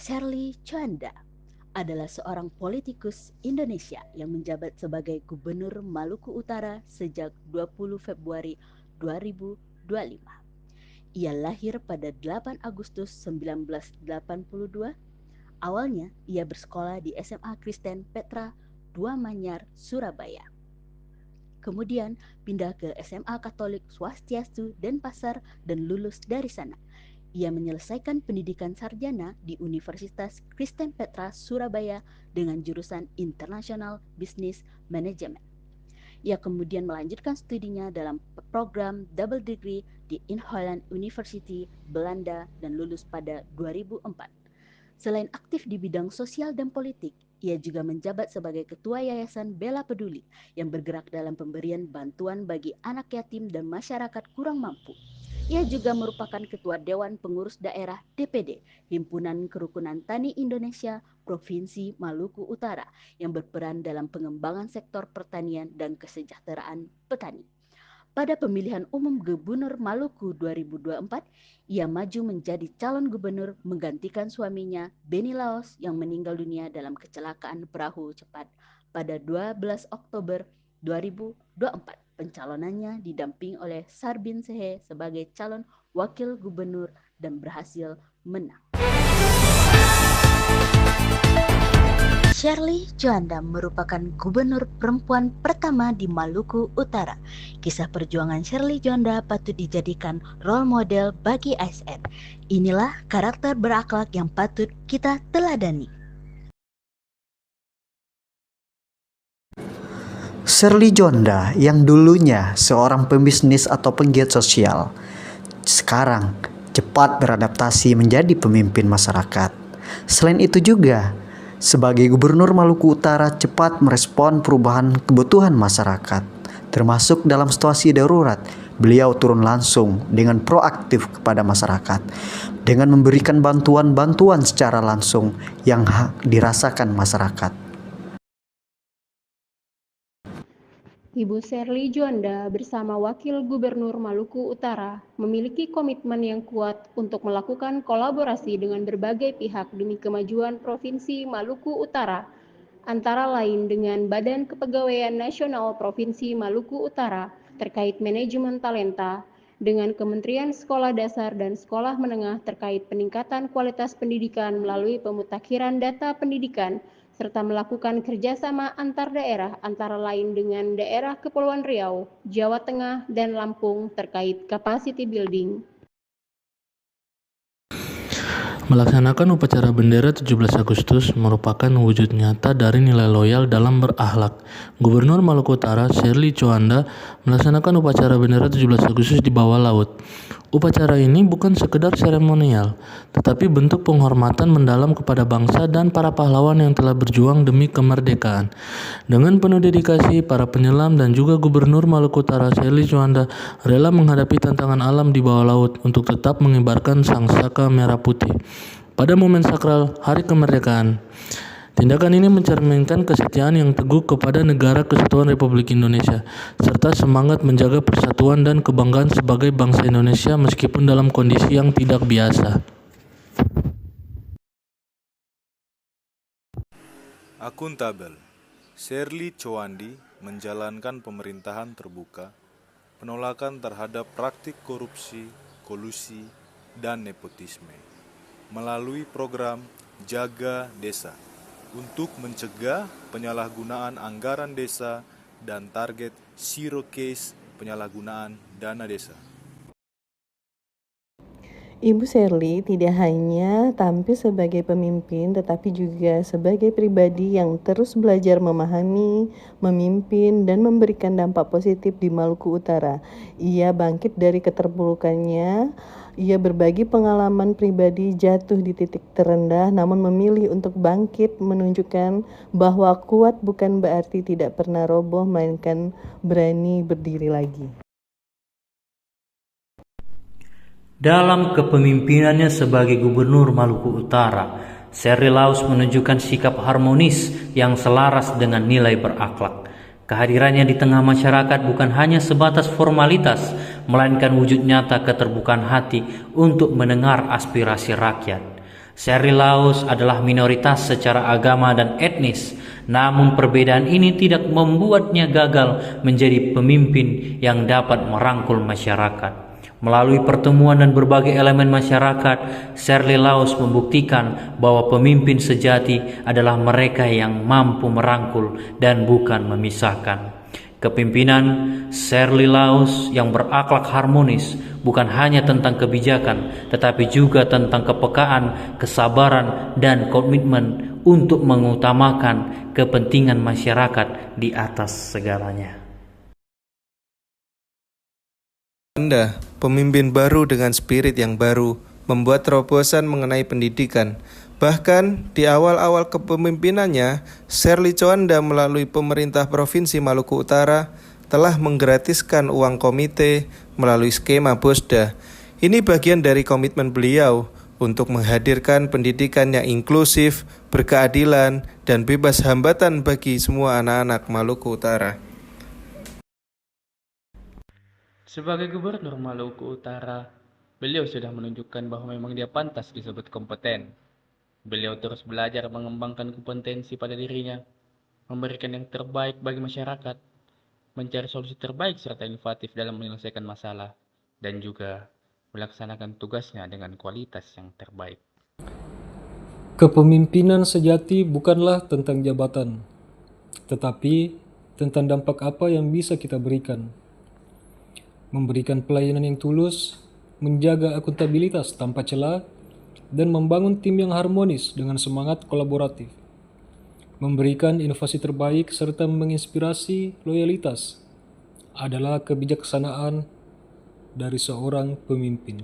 Shirley Chanda adalah seorang politikus Indonesia yang menjabat sebagai Gubernur Maluku Utara sejak 20 Februari 2025. Ia lahir pada 8 Agustus 1982. Awalnya ia bersekolah di SMA Kristen Petra II Manyar, Surabaya. Kemudian pindah ke SMA Katolik Swastiastu Denpasar dan lulus dari sana. Ia menyelesaikan pendidikan sarjana di Universitas Kristen Petra Surabaya dengan jurusan International Business Management. Ia kemudian melanjutkan studinya dalam program double degree di Inholand University, Belanda dan lulus pada 2004. Selain aktif di bidang sosial dan politik, ia juga menjabat sebagai Ketua Yayasan Bela Peduli yang bergerak dalam pemberian bantuan bagi anak yatim dan masyarakat kurang mampu. Ia juga merupakan Ketua Dewan Pengurus Daerah DPD Himpunan Kerukunan Tani Indonesia Provinsi Maluku Utara yang berperan dalam pengembangan sektor pertanian dan kesejahteraan petani. Pada pemilihan umum Gubernur Maluku 2024, ia maju menjadi calon gubernur menggantikan suaminya Beni Laos yang meninggal dunia dalam kecelakaan perahu cepat pada 12 Oktober 2024. Pencalonannya didampingi oleh Sarbin Sehe sebagai calon wakil gubernur dan berhasil menang. Shirley Chanda merupakan gubernur perempuan pertama di Maluku Utara. Kisah perjuangan Shirley Chanda patut dijadikan role model bagi ASN. Inilah karakter berakhlak yang patut kita teladani. Shirley Chanda yang dulunya seorang pembisnis atau penggiat sosial, sekarang cepat beradaptasi menjadi pemimpin masyarakat. Selain itu juga, sebagai Gubernur Maluku Utara cepat merespon perubahan kebutuhan masyarakat, termasuk dalam situasi darurat. Beliau turun langsung dengan proaktif kepada masyarakat, dengan memberikan bantuan-bantuan secara langsung yang dirasakan masyarakat. Ibu Shirley Chanda bersama Wakil Gubernur Maluku Utara memiliki komitmen yang kuat untuk melakukan kolaborasi dengan berbagai pihak demi kemajuan Provinsi Maluku Utara, antara lain dengan Badan Kepegawaian Nasional Provinsi Maluku Utara terkait manajemen talenta, dengan Kementerian Sekolah Dasar dan Sekolah Menengah terkait peningkatan kualitas pendidikan melalui pemutakhiran data pendidikan, serta melakukan kerjasama antar daerah antara lain dengan daerah Kepulauan Riau, Jawa Tengah, dan Lampung terkait capacity building. Melaksanakan upacara bendera 17 Agustus merupakan wujud nyata dari nilai loyal dalam berakhlak. Gubernur Maluku Utara, Shirley Chanda, melaksanakan upacara bendera 17 Agustus di bawah laut. Upacara ini bukan sekedar seremonial, tetapi bentuk penghormatan mendalam kepada bangsa dan para pahlawan yang telah berjuang demi kemerdekaan. Dengan penuh dedikasi, para penyelam dan juga Gubernur Maluku Utara, Shirley Chanda, rela menghadapi tantangan alam di bawah laut untuk tetap mengibarkan sangsaka merah putih pada momen sakral Hari Kemerdekaan. Tindakan ini mencerminkan kesetiaan yang teguh kepada Negara Kesatuan Republik Indonesia, serta semangat menjaga persatuan dan kebanggaan sebagai bangsa Indonesia meskipun dalam kondisi yang tidak biasa. Akuntabel. Shirley Chanda menjalankan pemerintahan terbuka, penolakan terhadap praktik korupsi, kolusi, dan nepotisme melalui program Jaga Desa untuk mencegah penyalahgunaan anggaran desa dan target zero case penyalahgunaan dana desa. Ibu Shirley tidak hanya tampil sebagai pemimpin, tetapi juga sebagai pribadi yang terus belajar memahami, memimpin, dan memberikan dampak positif di Maluku Utara. Ia bangkit dari keterpurukannya. Ia berbagi pengalaman pribadi jatuh di titik terendah, namun memilih untuk bangkit, menunjukkan bahwa kuat bukan berarti tidak pernah roboh, melainkan berani berdiri lagi. Dalam kepemimpinannya sebagai Gubernur Maluku Utara, Shirley Laos menunjukkan sikap harmonis yang selaras dengan nilai berakhlak. Kehadirannya di tengah masyarakat bukan hanya sebatas formalitas, melainkan wujud nyata keterbukaan hati untuk mendengar aspirasi rakyat. Shirley Laus adalah minoritas secara agama dan etnis, namun perbedaan ini tidak membuatnya gagal menjadi pemimpin yang dapat merangkul masyarakat. Melalui pertemuan dan berbagai elemen masyarakat, Shirley Laus membuktikan bahwa pemimpin sejati adalah mereka yang mampu merangkul dan bukan memisahkan. Kepemimpinan Shirley Laus yang berakhlak harmonis bukan hanya tentang kebijakan, tetapi juga tentang kepekaan, kesabaran, dan komitmen untuk mengutamakan kepentingan masyarakat di atas segalanya. Anda, pemimpin baru dengan spirit yang baru, membuat terobosan mengenai pendidikan. Bahkan di awal-awal kepemimpinannya, Shirley Tjoanda melalui pemerintah Provinsi Maluku Utara telah menggratiskan uang komite melalui skema Bosda. Ini bagian dari komitmen beliau untuk menghadirkan pendidikan yang inklusif, berkeadilan, dan bebas hambatan bagi semua anak-anak Maluku Utara. Sebagai Gubernur Maluku Utara, beliau sudah menunjukkan bahwa memang dia pantas disebut kompeten. Beliau terus belajar mengembangkan kompetensi pada dirinya, memberikan yang terbaik bagi masyarakat, mencari solusi terbaik serta inovatif dalam menyelesaikan masalah, dan juga melaksanakan tugasnya dengan kualitas yang terbaik. Kepemimpinan sejati bukanlah tentang jabatan, tetapi tentang dampak apa yang bisa kita berikan. Memberikan pelayanan yang tulus, menjaga akuntabilitas tanpa celah, dan membangun tim yang harmonis dengan semangat kolaboratif. Memberikan inovasi terbaik serta menginspirasi loyalitas adalah kebijaksanaan dari seorang pemimpin.